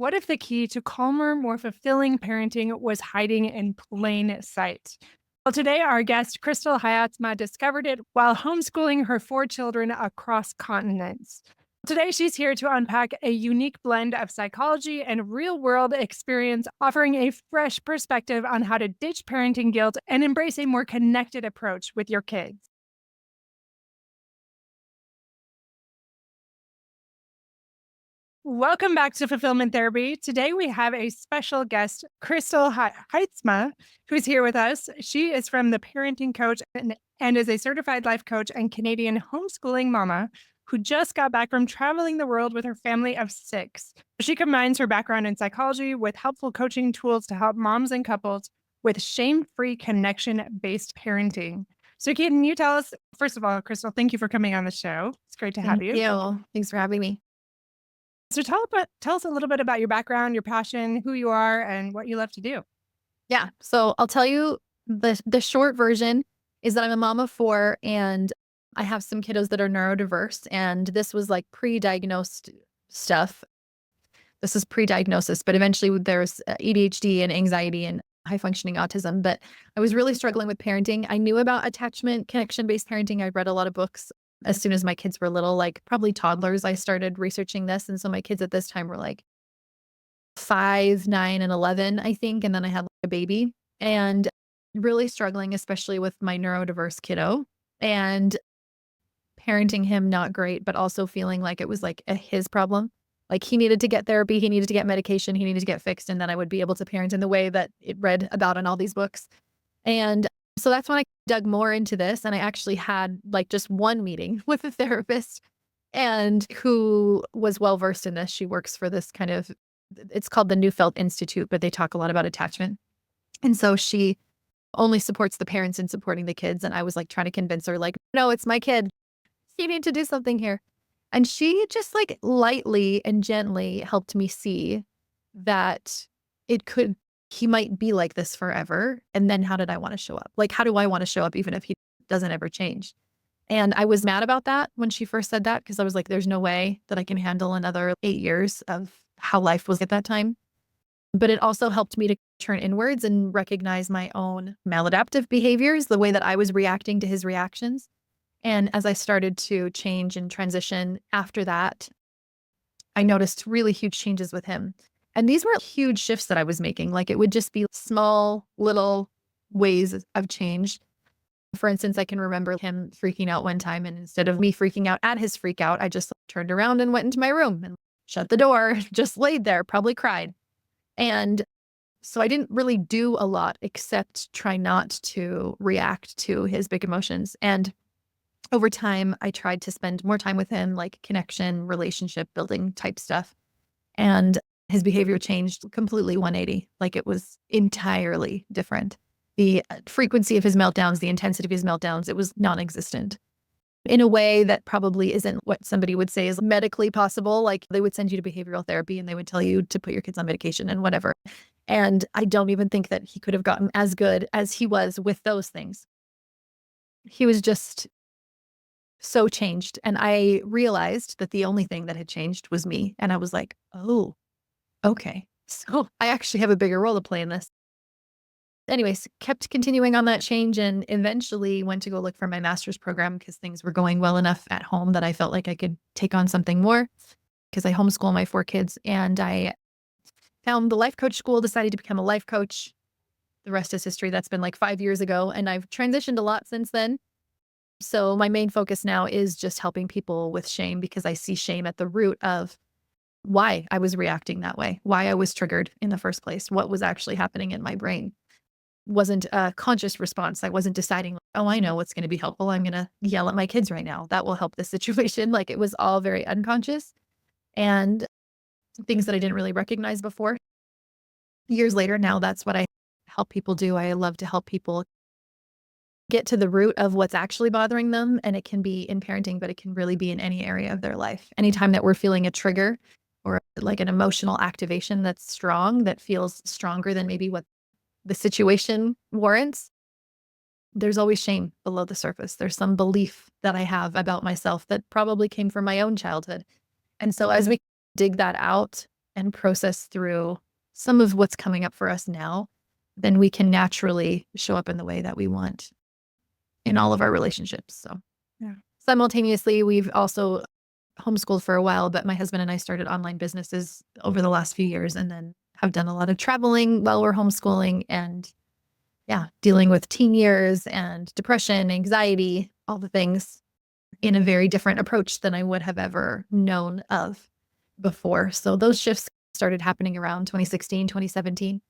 What if the key to calmer, more fulfilling parenting was hiding in plain sight? Well, today our guest, Crystal Haitsma, discovered it while homeschooling her 4 children across continents. Today, she's here to unpack a unique blend of psychology and real world experience, offering a fresh perspective on how to ditch parenting guilt and embrace a more connected approach with your kids. Welcome back to Fulfillment Therapy. Today we have a special guest, Crystal Haitsma, who's here with us. She is from the Parenting Coach and is a certified life coach and Canadian homeschooling mama who just got back from traveling the world with her family of 6. She combines her background in psychology with helpful coaching tools to help moms and couples with shame-free connection-based parenting. So can you tell us, first of all, Crystal, thank you for coming on the show. It's great to have Thank you. you. Thanks for having me. So tell us a little bit about your background, your passion, who you are, and what you love to do. Yeah. So I'll tell you the short version is that I'm a mom of 4 and I have some kiddos that are neurodiverse. And this was like pre-diagnosed stuff. This is pre-diagnosis, but eventually there's ADHD and anxiety and high functioning autism. But I was really struggling with parenting. I knew about attachment connection based parenting. I read a lot of books as soon as my kids were little, like probably toddlers. I started researching this. And so my kids at this time were like 5, 9, and 11, I think. And then I had like a baby and really struggling, especially with my neurodiverse kiddo and parenting him not great, but also feeling like it was like his problem. Like he needed to get therapy, he needed to get medication, he needed to get fixed. And then I would be able to parent in the way that it read about in all these books. And so that's when I dug more into this. And I actually had like just one meeting with a therapist and who was well versed in this. She works for this kind of, it's called the Neufeld Institute, but they talk a lot about attachment. And so she only supports the parents in supporting the kids. And I was like trying to convince her, like, no, it's my kid. You need to do something here. And she just like lightly and gently helped me see that it could, he might be like this forever. And then how did I want to show up? Like, how do I want to show up even if he doesn't ever change? And I was mad about that when she first said that because I was like, there's no way that I can handle another 8 years of how life was at that time. But it also helped me to turn inwards and recognize my own maladaptive behaviors, the way that I was reacting to his reactions. And as I started to change and transition after that, I noticed really huge changes with him. And these were huge shifts that I was making. Like it would just be small, little ways of change. For instance, I can remember him freaking out one time. And instead of me freaking out at his freak out, I just turned around and went into my room and shut the door, just laid there, probably cried. And so I didn't really do a lot except try not to react to his big emotions. And over time, I tried to spend more time with him, like connection, relationship building type stuff. And his behavior changed completely 180. Like it was entirely different. The frequency of his meltdowns, the intensity of his meltdowns, it was non-existent in a way that probably isn't what somebody would say is medically possible. Like they would send you to behavioral therapy and they would tell you to put your kids on medication and whatever. And I don't even think that he could have gotten as good as he was with those things. He was just so changed. And I realized that the only thing that had changed was me. And I was like, oh, okay. So I actually have a bigger role to play in this. Anyways, kept continuing on that change and eventually went to go look for my master's program because things were going well enough at home that I felt like I could take on something more because I homeschool my 4 kids. And I found the life coach school, decided to become a life coach. The rest is history. That's been like 5 years ago. And I've transitioned a lot since then. So my main focus now is just helping people with shame because I see shame at the root of why I was reacting that way, why I was triggered in the first place, what was actually happening in my brain. Wasn't a conscious response. I wasn't deciding, oh, I know what's going to be helpful. I'm going to yell at my kids right now. That will help the situation. Like it was all very unconscious and things that I didn't really recognize before. Years later, now that's what I help people do. I love to help people get to the root of what's actually bothering them. And it can be in parenting, but it can really be in any area of their life. Anytime that we're feeling a trigger or like an emotional activation that's strong, that feels stronger than maybe what the situation warrants, there's always shame below the surface. There's some belief that I have about myself that probably came from my own childhood. And so as we dig that out and process through some of what's coming up for us now, then we can naturally show up in the way that we want in all of our relationships. So Yeah. simultaneously, we've also homeschooled for a while, but my husband and I started online businesses over the last few years and then have done a lot of traveling while we're homeschooling and dealing with teen years and depression, anxiety, all the things in a very different approach than I would have ever known of before. So those shifts started happening around 2016, 2017.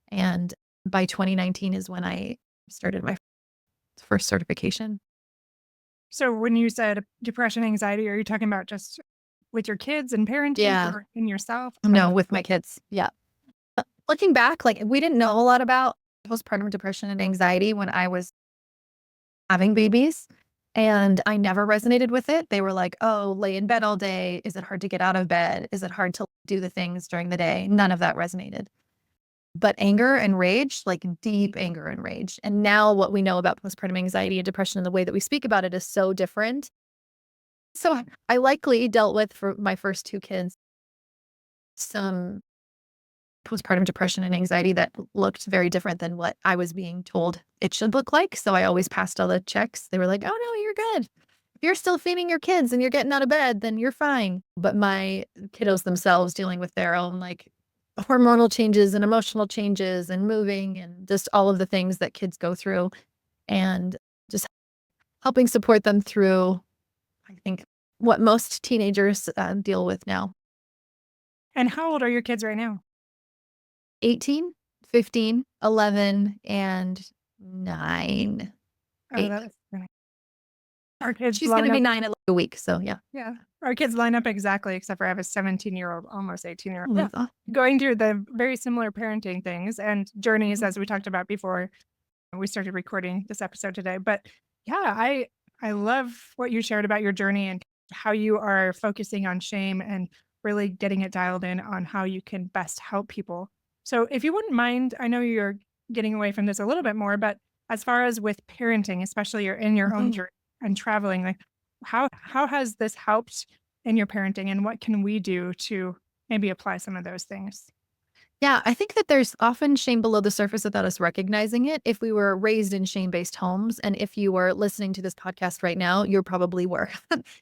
And by 2019 is when I started my first certification. So when you said depression, anxiety, are you talking about just with your kids and parenting Yeah. or in yourself? No, with my kids. Yeah. Looking back, like we didn't know a lot about postpartum depression and anxiety when I was having babies. And I never resonated with it. They were like, oh, lay in bed all day. Is it hard to get out of bed? Is it hard to do the things during the day? None of that resonated. But anger and rage, like deep anger and rage. And now what we know about postpartum anxiety and depression and the way that we speak about it is so different. So I likely dealt with for my first two kids some postpartum depression and anxiety that looked very different than what I was being told it should look like. So I always passed all the checks. They were like, oh, no, you're good. If you're still feeding your kids and you're getting out of bed, then you're fine. But my kiddos themselves dealing with their own like hormonal changes and emotional changes and moving and just all of the things that kids go through and just helping support them through, I think, what most teenagers deal with now. And how old are your kids right now? 18, 15, 11, and 9, Oh, 8. that's funny. Our kids She's gonna line be up. 9 in like a week, so yeah. Yeah. Our kids line up exactly, except for I have a 17-year-old, almost 18-year-old. Oh, Yeah. that's Going through the very similar parenting things and journeys, awesome. as we talked about before we started recording this episode today. But yeah, I love what you shared about your journey and how you are focusing on shame and really getting it dialed in on how you can best help people. So if you wouldn't mind, I know you're getting away from this a little bit more, but as far as with parenting, especially you're in your own Mhm. journey and traveling, like how has this helped in your parenting and what can we do to maybe apply some of those things? Yeah, I think that there's often shame below the surface without us recognizing it. If we were raised in shame-based homes, and if you were listening to this podcast right now, you probably were.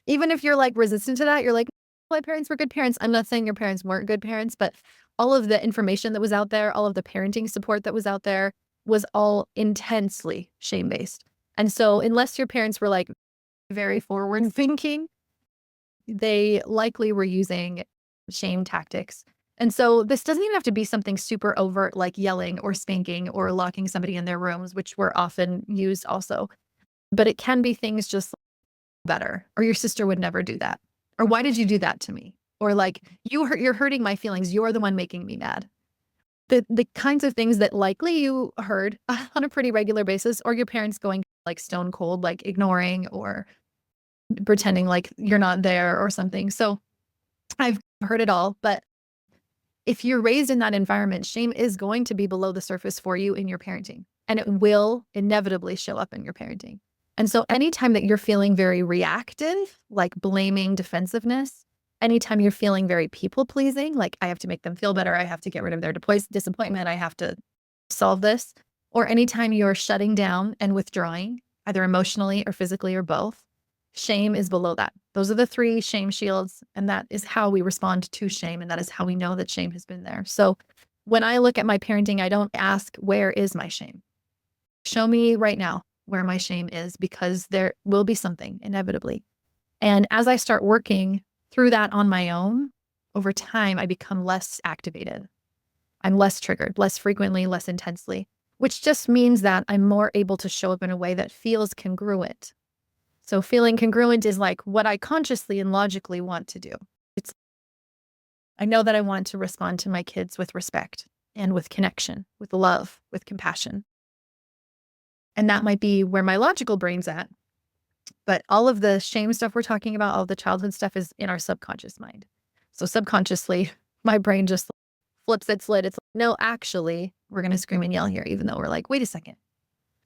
Even if you're, like, resistant to that, you're like, "My parents were good parents." I'm not saying your parents weren't good parents, but all of the information that was out there, all of the parenting support that was out there was all intensely shame-based. And so unless your parents were, like, very forward thinking, they likely were using shame tactics. And so this doesn't even have to be something super overt like yelling or spanking or locking somebody in their rooms, which were often used also. But it can be things just better, or your sister would never do that. Or why did you do that to me? Or like you're hurting my feelings. You're the one making me mad. The kinds of things that likely you heard on a pretty regular basis, or your parents going like stone cold, like ignoring or pretending like you're not there or something. So I've heard it all, but if you're raised in that environment, shame is going to be below the surface for you in your parenting, and it will inevitably show up in your parenting. And so anytime that you're feeling very reactive, like blaming defensiveness, anytime you're feeling very people pleasing, like I have to make them feel better, I have to get rid of their disappointment, I have to solve this, or anytime you're shutting down and withdrawing, either emotionally or physically or both, shame is below that. Those are the 3 shame shields, and that is how we respond to shame, and that is how we know that shame has been there. So when I look at my parenting, I don't ask, "Where is my shame?" Show me right now where my shame is, because there will be something inevitably. And as I start working through that on my own, over time, I become less activated. I'm less triggered, less frequently, less intensely, which just means that I'm more able to show up in a way that feels congruent. So feeling congruent is like what I consciously and logically want to do. It's I know that I want to respond to my kids with respect and with connection, with love, with compassion. And that might be where my logical brain's at. But all of the shame stuff we're talking about, all the childhood stuff is in our subconscious mind. So subconsciously, my brain just flips its lid. It's like, no, actually, we're going to scream and yell here, even though we're like, wait a second.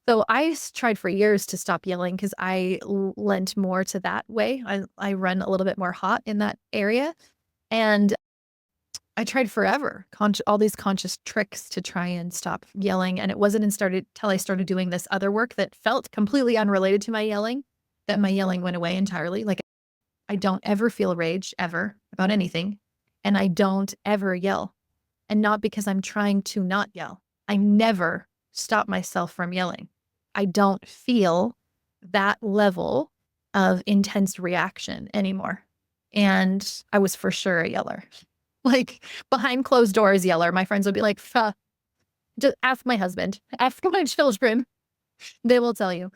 So tried for years to stop yelling because I lent more to that way. I run a little bit more hot in that area. And I tried forever, all these conscious tricks to try and stop yelling. And it wasn't until I started doing this other work that felt completely unrelated to my yelling, that my yelling went away entirely. Like, I don't ever feel rage ever about anything. And I don't ever yell. And not because I'm trying to not yell. I never stop myself from yelling. I don't feel that level of intense reaction anymore. And I was for sure a yeller. Like, behind closed doors yeller. My friends would be like, just ask my husband, ask my children. They will tell you.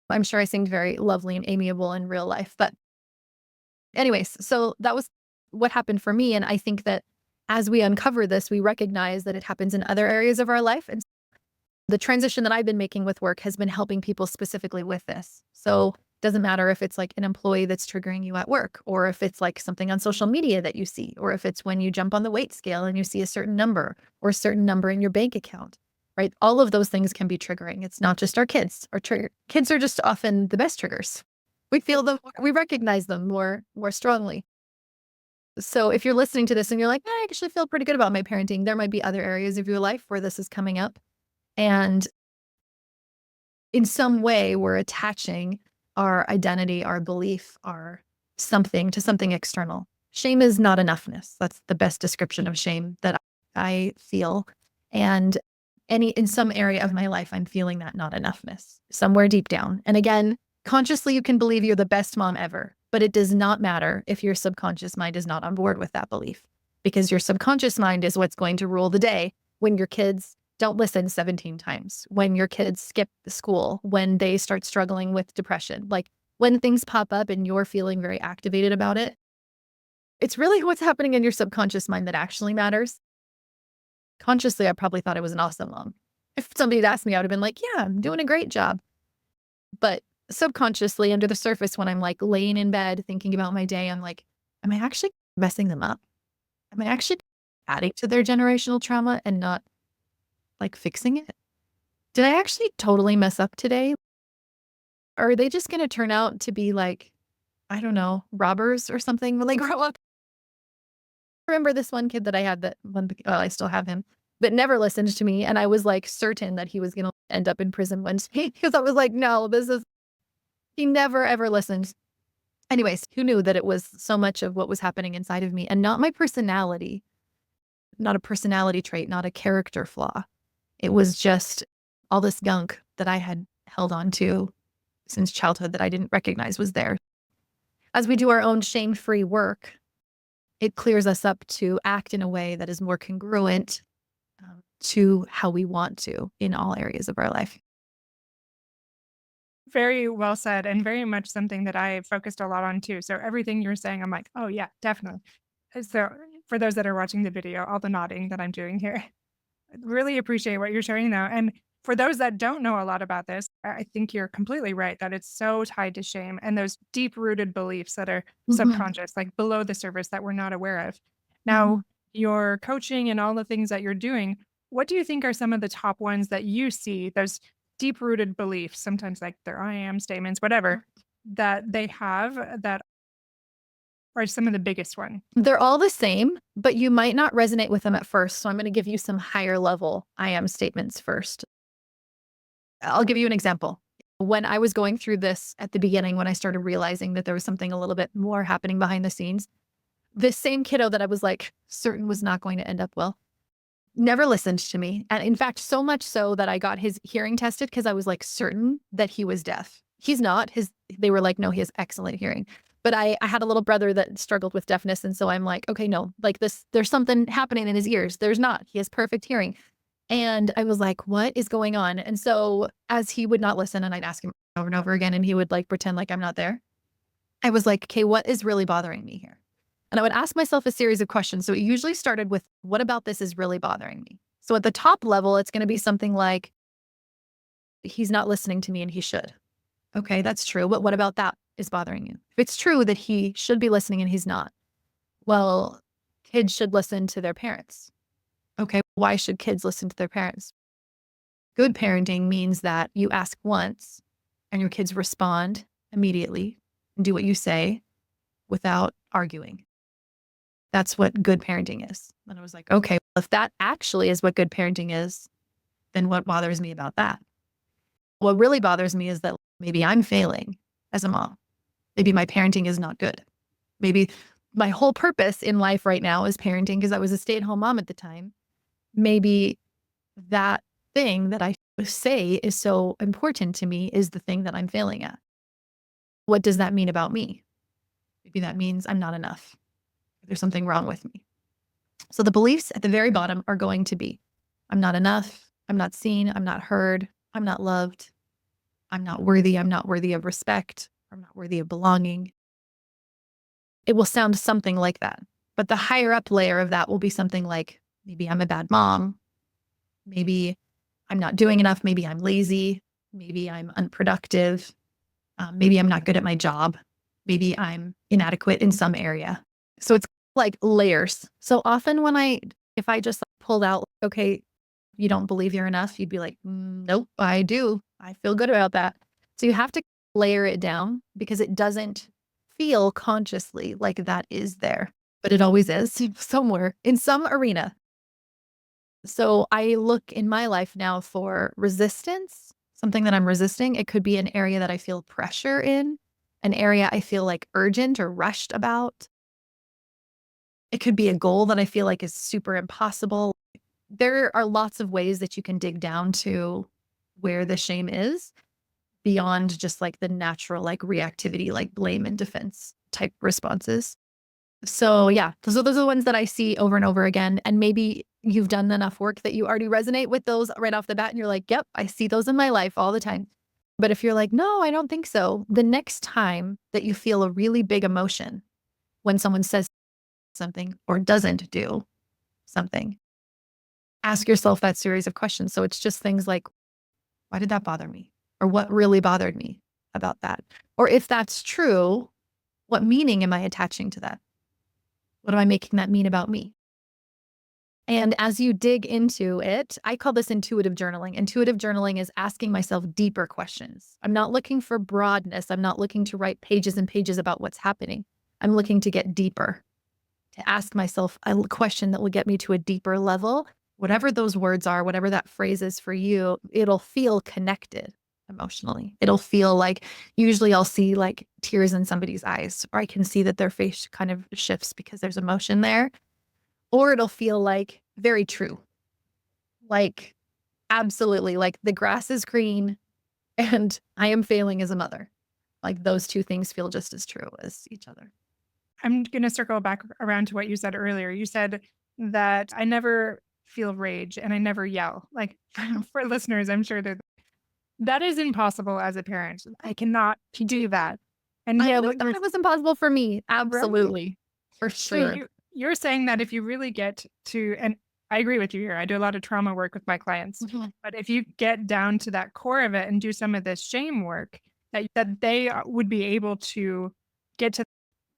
I'm sure I seemed very lovely and amiable in real life. But anyways, so that was what happened for me. And I think that as we uncover this, we recognize that it happens in other areas of our life. And the transition that I've been making with work has been helping people specifically with this. So it doesn't matter if it's like an employee that's triggering you at work, or if it's like something on social media that you see, or if it's when you jump on the weight scale and you see a certain number or a certain number in your bank account, right? All of those things can be triggering. It's not just our kids. Kids are just often the best triggers. We feel them, we recognize them more strongly. So if you're listening to this and you're like, I actually feel pretty good about my parenting, there might be other areas of your life where this is coming up. And in some way, we're attaching our identity, our belief, our something to something external. Shame is not enoughness. That's the best description of shame that I feel. And in some area of my life, I'm feeling that not enoughness somewhere deep down. And again, consciously, you can believe you're the best mom ever, but it does not matter if your subconscious mind is not on board with that belief, because your subconscious mind is what's going to rule the day when your kids don't listen 17 times, when your kids skip the school, when they start struggling with depression, like when things pop up and you're feeling very activated about it. It's really what's happening in your subconscious mind that actually matters. Consciously, I probably thought I was an awesome mom. If somebody had asked me, I would have been like, yeah, I'm doing a great job. But subconsciously, under the surface, when I'm like laying in bed thinking about my day, I'm like, am I actually messing them up? Am I actually adding to their generational trauma and not like fixing it? Did I actually totally mess up today? Or are they just going to turn out to be like, I don't know, robbers or something when they grow up? I remember this one kid that I had I still have him, but never listened to me. And I was like certain that he was going to end up in prison one day because I was like, no, he never ever listened. Anyways, who knew that it was so much of what was happening inside of me and not my personality, not a personality trait, not a character flaw. It was just all this gunk that I had held on to since childhood that I didn't recognize was there. As we do our own shame-free work, it clears us up to act in a way that is more congruent to how we want to in all areas of our life. Very well said, and very much something that I focused a lot on too. So everything you're saying, I'm like, oh yeah, definitely. So for those that are watching the video, all the nodding that I'm doing here, I really appreciate what you're sharing though. And for those that don't know a lot about this, I think you're completely right that it's so tied to shame and those deep rooted beliefs that are Mhm, subconscious, like below the surface that we're not aware of. Now, mhm. your coaching and all the things that you're doing, what do you think are some of the top ones that you see, those deep rooted beliefs, sometimes like their I am statements, whatever, that they have that are some of the biggest one? They're all the same, but you might not resonate with them at first. So I'm going to give you some higher level I am statements first. I'll give you an example. When I was going through this at the beginning, when I started realizing that there was something a little bit more happening behind the scenes, this same kiddo that I was like certain was not going to end up well, never listened to me. And in fact, so much so that I got his hearing tested because I was like certain that he was deaf. He's not. They were like, no, he has excellent hearing. But I had a little brother that struggled with deafness. And so I'm like, okay, no, like there's something happening in his ears. There's not. He has perfect hearing. And I was like, what is going on? And so as he would not listen and I'd ask him over and over again and he would like pretend like I'm not there, I was like, okay, what is really bothering me here? And I would ask myself a series of questions. So it usually started with, what about this is really bothering me? So at the top level, it's going to be something like, he's not listening to me and he should. Okay, that's true. But what about that is bothering you? If it's true that he should be listening and he's not, well, kids should listen to their parents. Okay, why should kids listen to their parents? Good parenting means that you ask once and your kids respond immediately and do what you say without arguing. That's what good parenting is. And I was like, okay, well, if that actually is what good parenting is, then what bothers me about that? What really bothers me is that maybe I'm failing as a mom. Maybe my parenting is not good. Maybe my whole purpose in life right now is parenting because I was a stay-at-home mom at the time. Maybe that thing that I say is so important to me is the thing that I'm failing at. What does that mean about me? Maybe that means I'm not enough. There's something wrong with me. So the beliefs at the very bottom are going to be, I'm not enough. I'm not seen. I'm not heard. I'm not loved. I'm not worthy. I'm not worthy of respect. I'm not worthy of belonging. It will sound something like that. But the higher up layer of that will be something like, maybe I'm a bad mom. Maybe I'm not doing enough. Maybe I'm lazy. Maybe I'm unproductive. Maybe I'm not good at my job. Maybe I'm inadequate in some area. So it's like layers. So often if I just pulled out, okay, you don't believe you're enough, you'd be like, nope, I do. I feel good about that. So you have to layer it down because it doesn't feel consciously like that is there, but it always is somewhere in some arena. So I look in my life now for resistance, something that I'm resisting. It could be an area that I feel pressure in, an area I feel like urgent or rushed about. It could be a goal that I feel like is super impossible. There are lots of ways that you can dig down to where the shame is beyond just like the natural like reactivity, like blame and defense type responses. So yeah, those are the ones that I see over and over again. And maybe you've done enough work that you already resonate with those right off the bat and you're like, yep, I see those in my life all the time. But if you're like, no, I don't think so, the next time that you feel a really big emotion when someone says something or doesn't do something, ask yourself that series of questions. So it's just things like, why did that bother me? Or what really bothered me about that? Or if that's true, what meaning am I attaching to that? What am I making that mean about me? And as you dig into it, I call this intuitive journaling. Intuitive journaling is asking myself deeper questions. I'm not looking for broadness. I'm not looking to write pages and pages about what's happening. I'm looking to get deeper, to ask myself a question that will get me to a deeper level. Whatever those words are, whatever that phrase is for you, it'll feel connected emotionally. It'll feel like usually I'll see like tears in somebody's eyes, or I can see that their face kind of shifts because there's emotion there. Or it'll feel like very true, like absolutely, like the grass is green and I am failing as a mother. Like those two things feel just as true as each other. I'm going to circle back around to what you said earlier. You said that I never feel rage and I never yell. Like for listeners, I'm sure that is impossible as a parent. I cannot do that. And I yeah, never thought it was impossible for me. right. Absolutely. For So sure. you're saying that if you really get to, and I agree with you here. I do a lot of trauma work with my clients, Mhm. but if you get down to that core of it and do some of this shame work, that they would be able to get to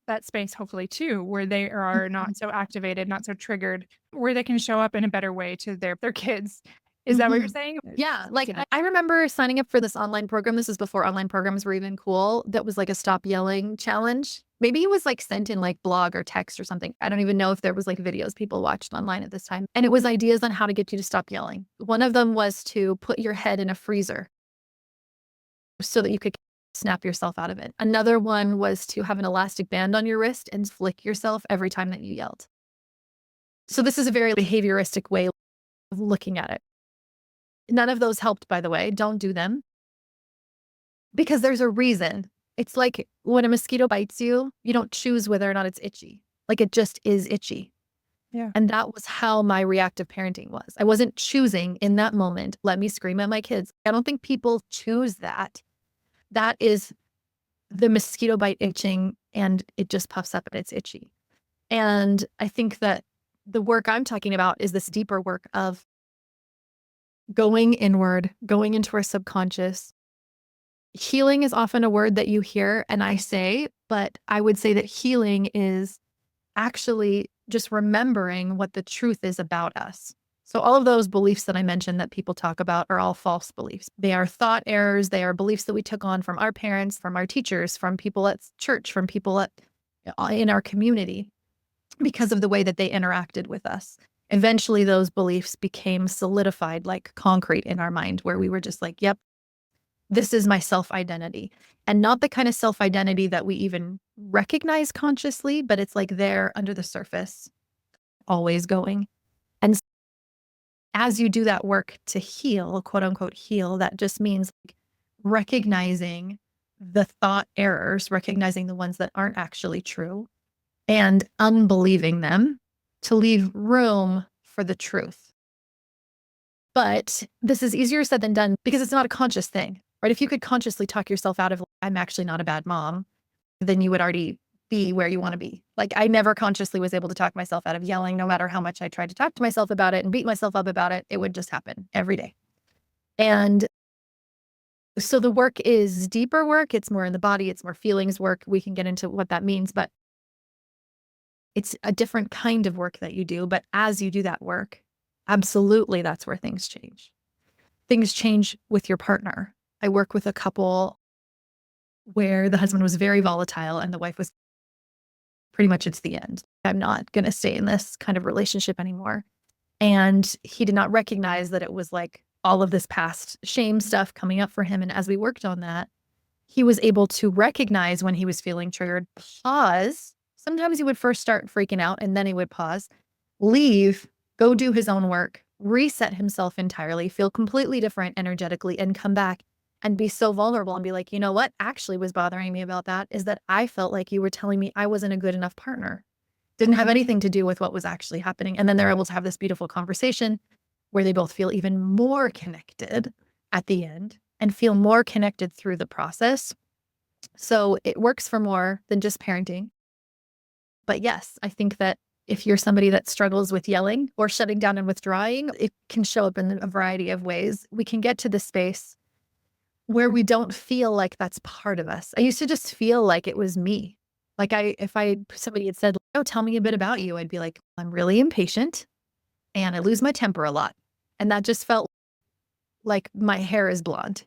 that space hopefully too, where they are Mhm. not so activated, not so triggered, where they can show up in a better way to their kids. Is that what you're Mhm. saying? Yeah, Speak like to that. I remember signing up for this online program. This is before online programs were even cool. That was like a stop yelling challenge. Maybe it was like sent in like blog or text or something. I don't even know if there was like videos people watched online at this time. And it was ideas on how to get you to stop yelling. One of them was to put your head in a freezer so that you could snap yourself out of it. Another one was to have an elastic band on your wrist and flick yourself every time that you yelled. So this is a very behavioristic way of looking at it. None of those helped, by the way. Don't do them because there's a reason. It's like when a mosquito bites you, you don't choose whether or not it's itchy. Like it just is itchy. Yeah. And that was how my reactive parenting was. I wasn't choosing in that moment, let me scream at my kids. I don't think people choose that. That is the mosquito bite itching and it just puffs up and it's itchy. And I think that the work I'm talking about is this deeper work of going inward, going into our subconscious. Healing is often a word that you hear and I say, but I would say that healing is actually just remembering what the truth is about us. So all of those beliefs that I mentioned that people talk about are all false beliefs. They are thought errors. They are beliefs that we took on from our parents, from our teachers, from people at church, from people in our community. because of the way that they interacted with us. Eventually, those beliefs became solidified like concrete in our mind, where we were just like, yep, this is my self identity. And not the kind of self identity that we even recognize consciously, but it's like there under the surface, always going. And as you do that work to heal, quote unquote, heal, that just means like recognizing the thought errors, recognizing the ones that aren't actually true, and unbelieving them to leave room for the truth. But this is easier said than done because it's not a conscious thing, right? If you could consciously talk yourself out of, I'm actually not a bad mom, then you would already be where you want to be. Like I never consciously was able to talk myself out of yelling, no matter how much I tried to talk to myself about it and beat myself up about it. It would just happen every day. And so the work is deeper work. It's more in the body. It's more feelings work. We can get into what that means, but it's a different kind of work that you do. But as you do that work, absolutely, that's where things change. Things change with your partner. I work with a couple where the husband was very volatile and the wife was pretty much it's the end. I'm not going to stay in this kind of relationship anymore. And he did not recognize that it was like all of this past shame stuff coming up for him. And as we worked on that, he was able to recognize when he was feeling triggered, pause. Sometimes he would first start freaking out and then he would pause, leave, go do his own work, reset himself entirely, feel completely different energetically, and come back and be so vulnerable and be like, you know what actually was bothering me about that is that I felt like you were telling me I wasn't a good enough partner. Didn't have anything to do with what was actually happening. And then they're able to have this beautiful conversation where they both feel even more connected at the end and feel more connected through the process. So it works for more than just parenting. But yes, I think that if you're somebody that struggles with yelling or shutting down and withdrawing, it can show up in a variety of ways. We can get to the space where we don't feel like that's part of us. I used to just feel like it was me. Like if somebody had said, "Oh, tell me a bit about you," I'd be like, "I'm really impatient and I lose my temper a lot." And that just felt like my hair is blonde.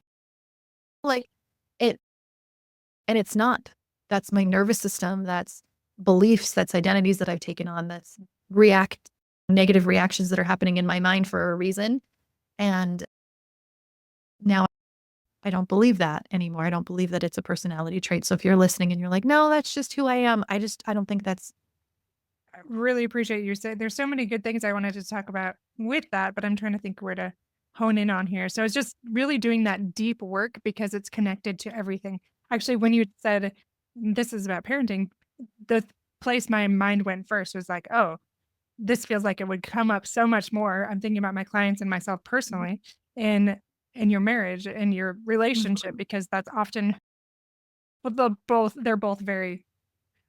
Like it, and it's not. That's my nervous system. That's beliefs. That's identities that I've taken on. That's negative reactions that are happening in my mind for a reason. And now I don't believe that anymore. I don't believe that it's a personality trait. So if you're listening and you're like, no, that's just who I am. I don't think that's. I really appreciate you saying there's so many good things I wanted to talk about with that, but I'm trying to think where to hone in on here. So it's just really doing that deep work because it's connected to everything. Actually, when you said this is about parenting, the place my mind went first was like, oh, this feels like it would come up so much more. I'm thinking about my clients and myself personally in your marriage and your relationship Mhm. because that's often well, they're both very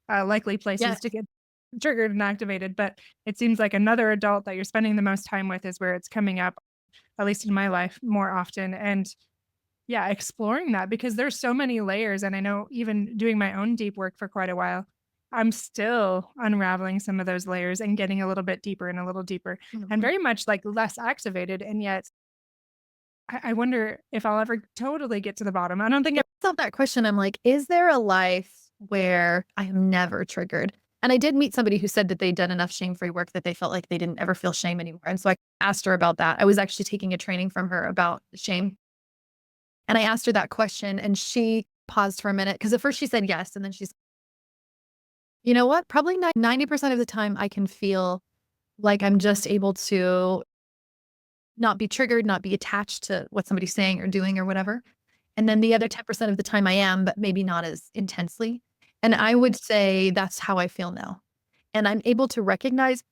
likely places to Yes. get triggered and activated. But it seems like another adult that you're spending the most time with is where it's coming up, at least in my life, more often. And yeah, exploring that because there's so many layers. And I know even doing my own deep work for quite a while, I'm still unraveling some of those layers and getting a little bit deeper and a little deeper and Mhm. very much like less activated. And yet I wonder if I'll ever totally get to the bottom. I don't think Yeah, I thought that question. I'm like, is there a life where I am never triggered? And I did meet somebody who said that they'd done enough shame-free work that they felt like they didn't ever feel shame anymore. And so I asked her about that. I was actually taking a training from her about shame. And I asked her that question and she paused for a minute because at first she said yes. And then she's, you know what? Probably 90% of the time I can feel like I'm just able to not be triggered, not be attached to what somebody's saying or doing or whatever. And then the other 10% of the time I am, but maybe not as intensely. And I would say that's how I feel now. And I'm able to recognize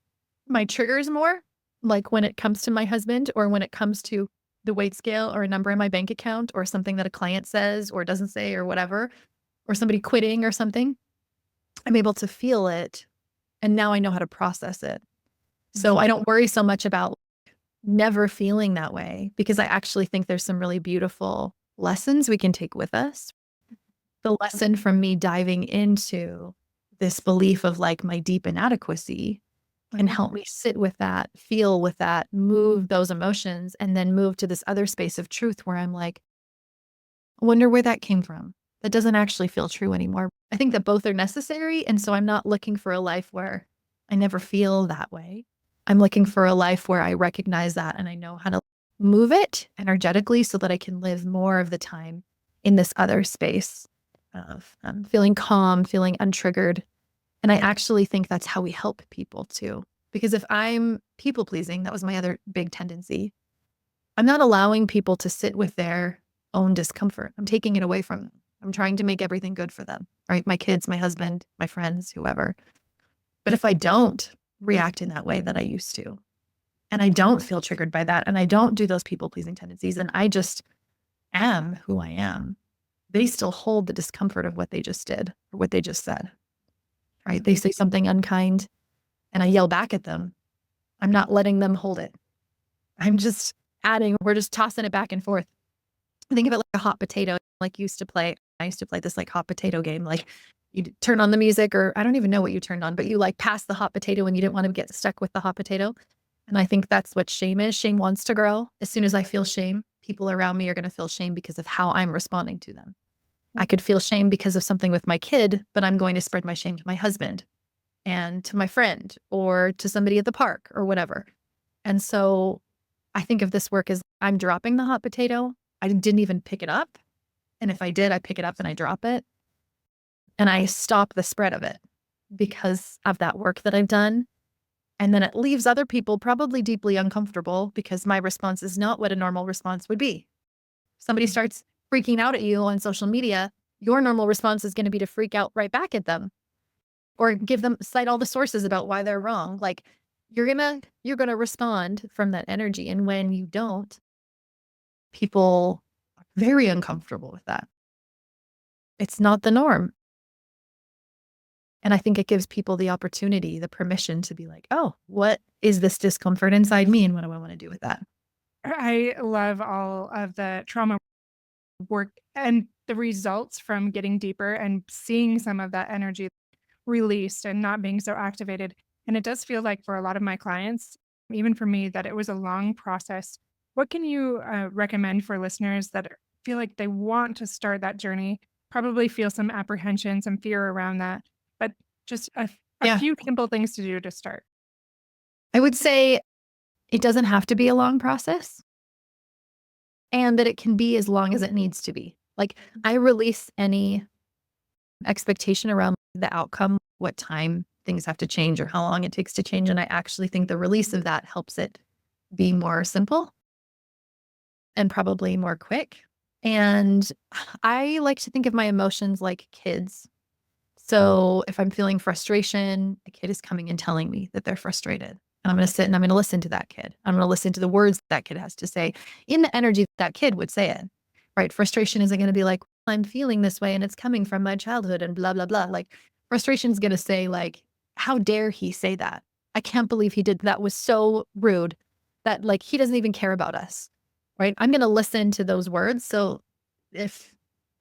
my triggers more, like when it comes to my husband or when it comes to the weight scale or a number in my bank account or something that a client says or doesn't say or whatever, or somebody quitting or something. I'm able to feel it. And now I know how to process it. So I don't worry so much about never feeling that way because I actually think there's some really beautiful lessons we can take with us. The lesson from me diving into this belief of like my deep inadequacy can help me sit with that, feel with that, move those emotions, and then move to this other space of truth where I'm like, I wonder where that came from. That doesn't actually feel true anymore. I think that both are necessary. And so I'm not looking for a life where I never feel that way. I'm looking for a life where I recognize that and I know how to move it energetically so that I can live more of the time in this other space of feeling calm, feeling untriggered. And I actually think that's how we help people too. Because if I'm people pleasing, that was my other big tendency. I'm not allowing people to sit with their own discomfort. I'm taking it away from them. I'm trying to make everything good for them, right? My kids, my husband, my friends, whoever. But if I don't react in that way that I used to, and I don't feel triggered by that, and I don't do those people pleasing tendencies, and I just am who I am, they still hold the discomfort of what they just did or what they just said, right? They say something unkind and I yell back at them. I'm not letting them hold it. I'm just we're just tossing it back and forth. Think of it like a hot potato, like you used to play. I used to play this like hot potato game. Like you turn on the music, or I don't even know what you turned on, but you like pass the hot potato and you didn't want to get stuck with the hot potato. And I think that's what shame is. Shame wants to grow. As soon as I feel shame, people around me are going to feel shame because of how I'm responding to them. I could feel shame because of something with my kid, but I'm going to spread my shame to my husband and to my friend or to somebody at the park or whatever. And so I think of this work as I'm dropping the hot potato. I didn't even pick it up. And if I did, I pick it up and I drop it and I stop the spread of it because of that work that I've done. And then it leaves other people probably deeply uncomfortable because my response is not what a normal response would be. Somebody starts freaking out at you on social media, your normal response is going to be to freak out right back at them or cite all the sources about why they're wrong. Like you're going to respond from that energy. And when you don't, people are very uncomfortable with that. It's not the norm. And I think it gives people the opportunity, the permission to be like, oh, what is this discomfort inside me? And what do I want to do with that? I love all of the trauma work and the results from getting deeper and seeing some of that energy released and not being so activated. And it does feel like for a lot of my clients, even for me, that it was a long process. What can you recommend for listeners that feel like they want to start that journey, probably feel some apprehension, some fear around that, but just a Yeah. few simple things to do to start? I would say it doesn't have to be a long process and that it can be as long as it needs to be. Like I release any expectation around the outcome, what time things have to change or how long it takes to change. And I actually think the release of that helps it be more simple and probably more quick. And I like to think of my emotions like kids. So if I'm feeling frustration, a kid is coming and telling me that they're frustrated. And I'm going to sit and I'm going to listen to that kid. I'm going to listen to the words that kid has to say in the energy that kid would say it. Right? Frustration isn't going to be like, I'm feeling this way and it's coming from my childhood and blah, blah, blah. Like frustration is going to say like, how dare he say that? I can't believe he did that. Was so rude that like he doesn't even care about us. Right? I'm going to listen to those words. So if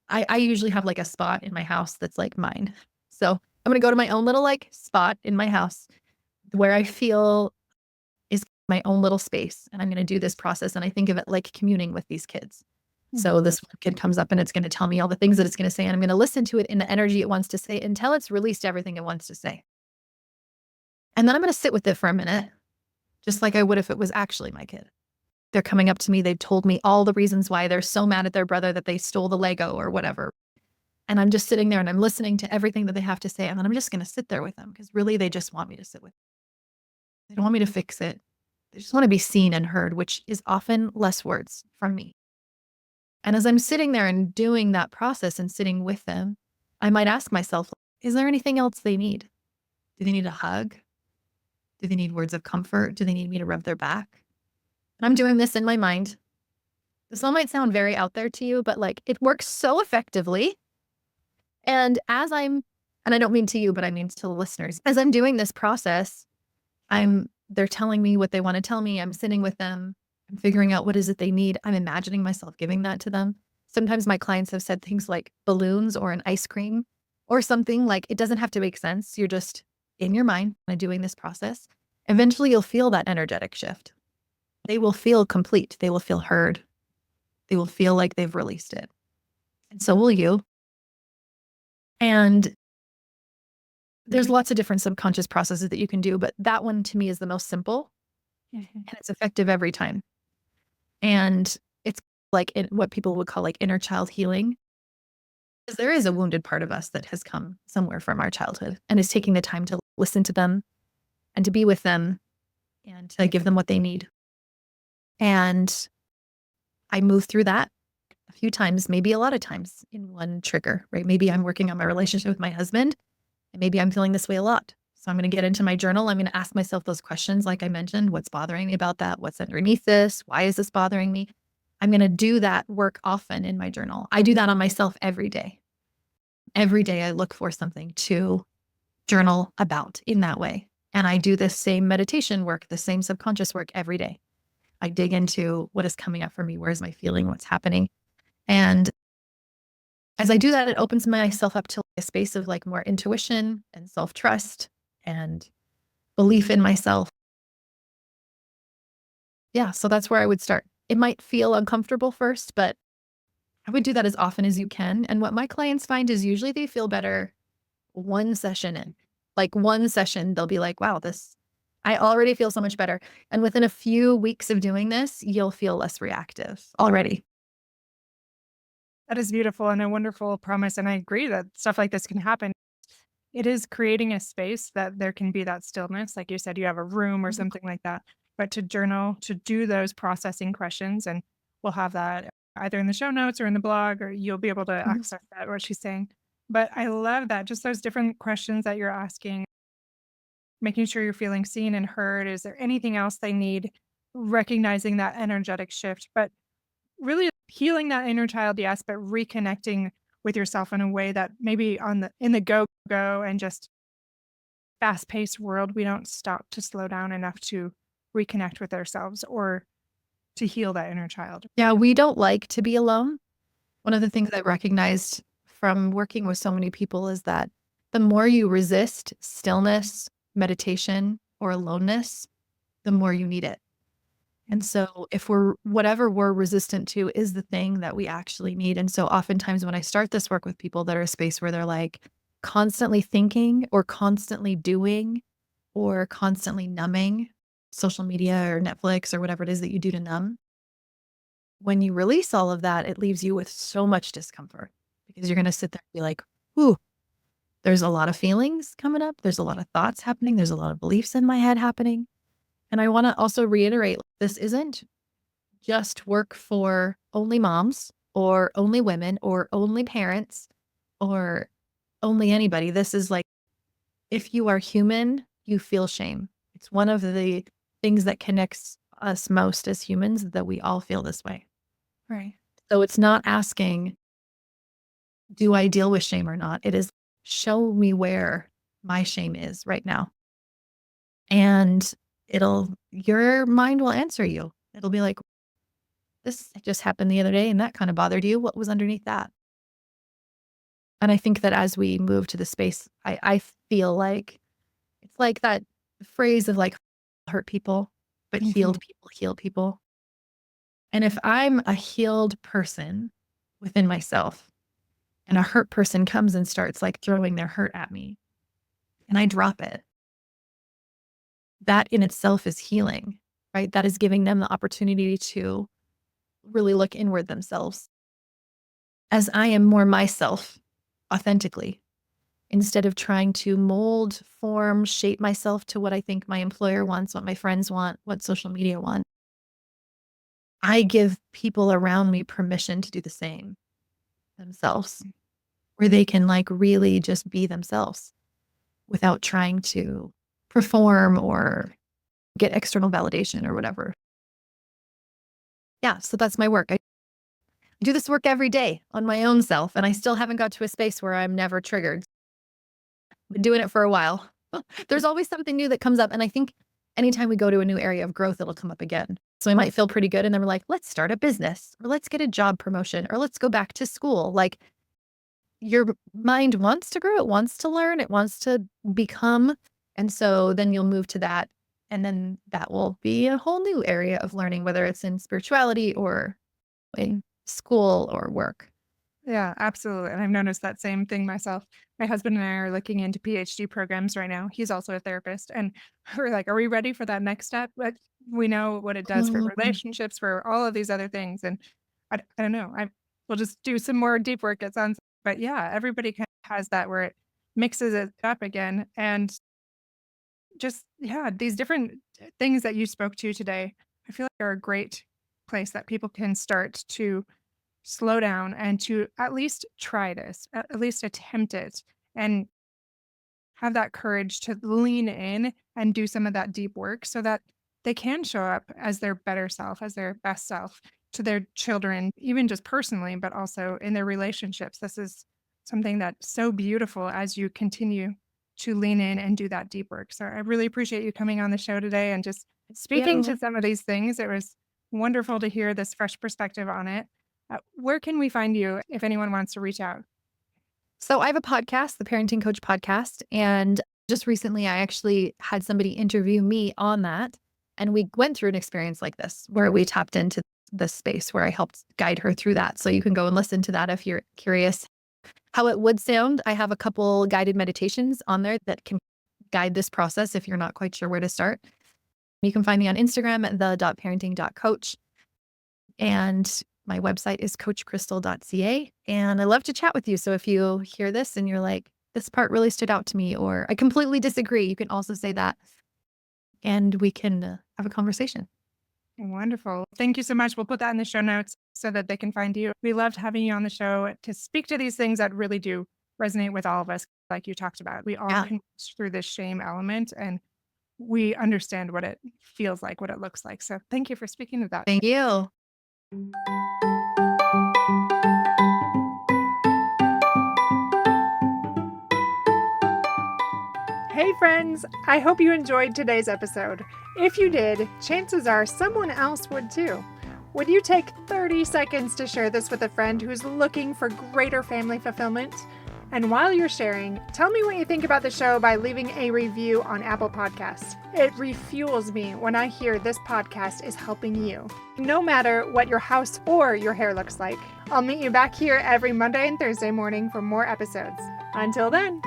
I usually have like a spot in my house that's like mine. So I'm going to go to my own little like spot in my house where I feel is my own little space. And I'm going to do this process. And I think of it like communing with these kids. So this kid comes up and it's going to tell me all the things that it's going to say. And I'm going to listen to it in the energy it wants to say until it's released everything it wants to say. And then I'm going to sit with it for a minute, just like I would if it was actually my kid. They're coming up to me. They've told me all the reasons why they're so mad at their brother that they stole the Lego or whatever. And I'm just sitting there and I'm listening to everything that they have to say. And then I'm just going to sit there with them because really they just want me to sit with them. They don't want me to fix it. They just want to be seen and heard, which is often less words from me. And as I'm sitting there and doing that process and sitting with them, I might ask myself, is there anything else they need? Do they need a hug? Do they need words of comfort? Do they need me to rub their back? And I'm doing this in my mind. This all might sound very out there to you, but like it works so effectively. And and I don't mean to you, but I mean to the listeners, as I'm doing this process, they're telling me what they want to tell me. I'm sitting with them. I'm figuring out what is it they need. I'm imagining myself giving that to them. Sometimes my clients have said things like balloons or an ice cream or something like it doesn't have to make sense. You're just in your mind kind of doing this process. Eventually you'll feel that energetic shift. They will feel complete. They will feel heard. They will feel like they've released it. And so will you. And There's lots of different subconscious processes that you can do, but that one to me is the most simple Mhm. and it's effective every time. And it's like what people would call like inner child healing. Because there is a wounded part of us that has come somewhere from our childhood and is taking the time to listen to them and to be with them and to give them what they need. And I move through that a few times, maybe a lot of times in one trigger, right? Maybe I'm working on my relationship with my husband and maybe I'm feeling this way a lot. So I'm going to get into my journal. I'm going to ask myself those questions, like I mentioned, what's bothering me about that? What's underneath this? Why is this bothering me? I'm going to do that work often in my journal. I do that on myself every day. Every day I look for something to journal about in that way. And I do this same meditation work, the same subconscious work every day. I dig into what is coming up for me. Where's my feeling? What's happening? And as I do that, it opens myself up to a space of like more intuition and self trust and belief in myself. Yeah. So that's where I would start. It might feel uncomfortable first, but I would do that as often as you can. And what my clients find is usually they feel better one session in. Like one session, they'll be like, wow, I already feel so much better. And within a few weeks of doing this, you'll feel less reactive already. That is beautiful and a wonderful promise. And I agree that stuff like this can happen. It is creating a space that there can be that stillness. Like you said, you have a room or Mhm, something like that. But to journal, to do those processing questions, and we'll have that either in the show notes or in the blog, or you'll be able to mhm, access that, what she's saying. But I love that. Just those different questions that you're asking, making sure you're feeling seen and heard. Is there anything else they need? Recognizing that energetic shift, but really healing that inner child, yes, but reconnecting with yourself in a way that maybe on the in the go and just fast-paced world, we don't stop to slow down enough to reconnect with ourselves or to heal that inner child. yeah, we don't like to be alone. One of the things I recognized from working with so many people is that the more you resist stillness, meditation, or aloneness, the more you need it. And so if whatever we're resistant to is the thing that we actually need. And so oftentimes when I start this work with people that are a space where they're like constantly thinking or constantly doing or constantly numbing social media or Netflix or whatever it is that you do to numb, when you release all of that, it leaves you with so much discomfort because you're going to sit there and be like, ooh, there's a lot of feelings coming up. There's a lot of thoughts happening. There's a lot of beliefs in my head happening. And I want to also reiterate this isn't just work for only moms or only women or only parents or only anybody. This is like, if you are human, you feel shame. It's one of the things that connects us most as humans that we all feel this way. Right. So it's not asking, do I deal with shame or not? It is show me where my shame is right now. And your mind will answer you. It'll be like, this just happened the other day and that kind of bothered you. What was underneath that? And I think that as we move to the space, I feel like it's like that phrase of like hurt people, but Mhm. healed people heal people. And if I'm a healed person within myself and a hurt person comes and starts like throwing their hurt at me and I drop it, that in itself is healing, right? That is giving them the opportunity to really look inward themselves as I am more myself authentically instead of trying to mold, form, shape myself to what I think my employer wants, what my friends want, what social media want. I give people around me permission to do the same themselves, where they can like really just be themselves without trying to perform or get external validation or whatever. Yeah, so that's my work. I do this work every day on my own self, and I still haven't got to a space where I'm never triggered. Been doing it for a while. There's always something new that comes up. And I think anytime we go to a new area of growth, it'll come up again. So I might feel pretty good. And then we're like, let's start a business or let's get a job promotion or let's go back to school. Like your mind wants to grow, it wants to learn, it wants to become. And so then you'll move to that. And then that will be a whole new area of learning, whether it's in spirituality or in school or work. Yeah, absolutely. And I've noticed that same thing myself. My husband and I are looking into PhD programs right now. He's also a therapist. And we're like, are we ready for that next step? But we know what it does for Mhm. relationships, for all of these other things. And I don't know. We'll just do some more deep work, it sounds. But yeah, everybody kind of has that where it mixes it up again. And just, yeah, these different things that you spoke to today, I feel like are a great place that people can start to slow down and to at least try this, at least attempt it, and have that courage to lean in and do some of that deep work so that they can show up as their better self, as their best self to their children, even just personally, but also in their relationships. This is something that's so beautiful as you continue to lean in and do that deep work. So I really appreciate you coming on the show today and just speaking to You. some of these things. It was wonderful to hear this fresh perspective on it. Where can we find you if anyone wants to reach out? So I have a podcast, the Parenting Coach podcast, and just recently I actually had somebody interview me on that, and we went through an experience like this where we tapped into this space where I helped guide her through that. So you can go and listen to that if you're curious how it would sound. I have a couple guided meditations on there that can guide this process if you're not quite sure where to start. You can find me on Instagram at the.parenting.coach. And my website is coachcrystal.ca. And I love to chat with you. So if you hear this and you're like, this part really stood out to me, or I completely disagree, you can also say that and we can have a conversation. Wonderful. Thank you so much. We'll put that in the show notes so that they can find you. We loved having you on the show to speak to these things that really do resonate with all of us, like you talked about. We all Yeah. can push through this shame element and we understand what it feels like, what it looks like. So thank you for speaking to that. Thank you. Hey, friends, I hope you enjoyed today's episode. If you did, chances are someone else would too. Would you take 30 seconds to share this with a friend who's looking for greater family fulfillment? And while you're sharing, tell me what you think about the show by leaving a review on Apple Podcasts. It refuels me when I hear this podcast is helping you. No matter what your house or your hair looks like, I'll meet you back here every Monday and Thursday morning for more episodes. Until then.